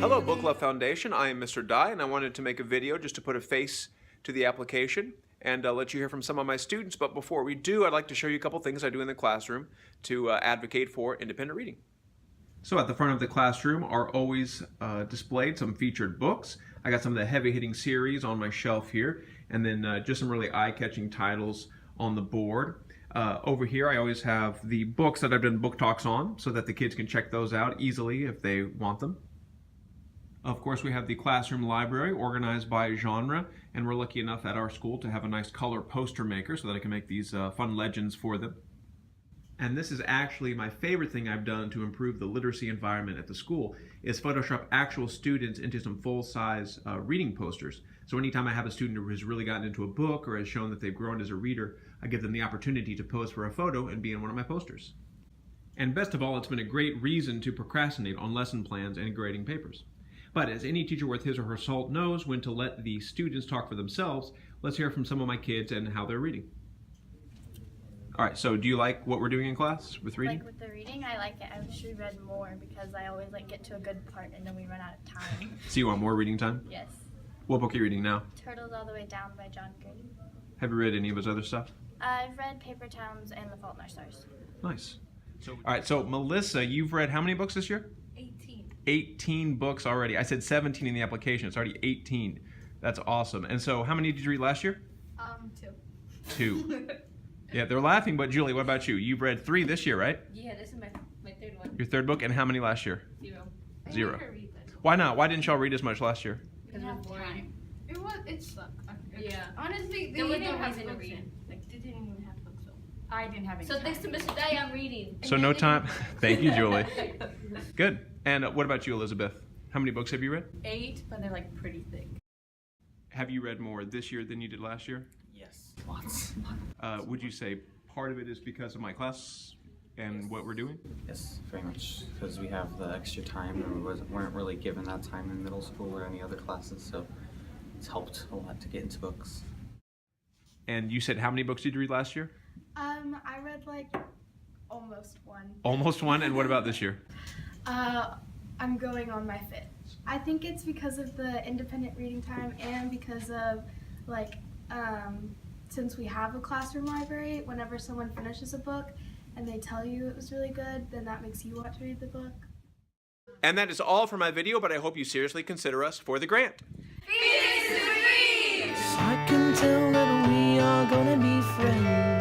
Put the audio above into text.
Hello Book Club Foundation, I am Mr. Dye and I wanted to make a video just to put a face to the application and let you hear from some of my students. But before we do, I'd like to show you a couple things I do in the classroom to advocate for independent reading. So at the front of the classroom are always displayed some featured books. I got some of the heavy-hitting series on my shelf here, and then just some really eye-catching titles on the board. Over here I always have the books that I've done book talks on so that the kids can check those out easily if they want them. Of course, we have the classroom library organized by genre, and we're lucky enough at our school to have a nice color poster maker so that I can make these fun legends for them. And this is actually my favorite thing I've done to improve the literacy environment at the school, is Photoshop actual students into some full-size reading posters. So anytime I have a student who has really gotten into a book or has shown that they've grown as a reader, I give them the opportunity to pose for a photo and be in one of my posters. And best of all, it's been a great reason to procrastinate on lesson plans and grading papers. But as any teacher worth his or her salt knows when to let the students talk for themselves, let's hear from some of my kids and how they're reading. All right, so do you like what we're doing in class with reading? Like with the reading, I like it. I wish we read more because I always get to a good part and then we run out of time. So you want more reading time? Yes. What book are you reading now? Turtles All the Way Down by John Green. Have you read any of his other stuff? I've read Paper Towns and The Fault in Our Stars. Nice. All right, so Melissa, you've read how many books this year? 18 books already. I said 17 in the application. It's already 18. That's awesome. And so how many did you read last year? 2. Yeah, they're laughing, but Julie, what about you? You've read 3 this year, right? Yeah, this is my third one. Your third book, and how many last year? 0. Why not? Why didn't y'all read as much last year? Because it was boring. It sucked. Yeah. Honestly, There was didn't no have reason to books read. in. They didn't even have books, so I didn't have any So thanks to Mr. Day, I'm reading. So no time. Thank you, Julie. Good. And what about you, Elizabeth? How many books have you read? 8, but they're pretty thick. Have you read more this year than you did last year? Yes, lots. Would you say part of it is because of my class and what we're doing? Yes, very much, because we have the extra time and we weren't really given that time in middle school or any other classes, so it's helped a lot to get into books. And you said how many books did you read last year? I read almost 1. Almost 1, and what about this year? I'm going on my 5th. I think it's because of the independent reading time and because of since we have a classroom library, whenever someone finishes a book and they tell you it was really good, then that makes you want to read the book. And that is all for my video, but I hope you seriously consider us for the grant. I can tell that we are gonna be friends.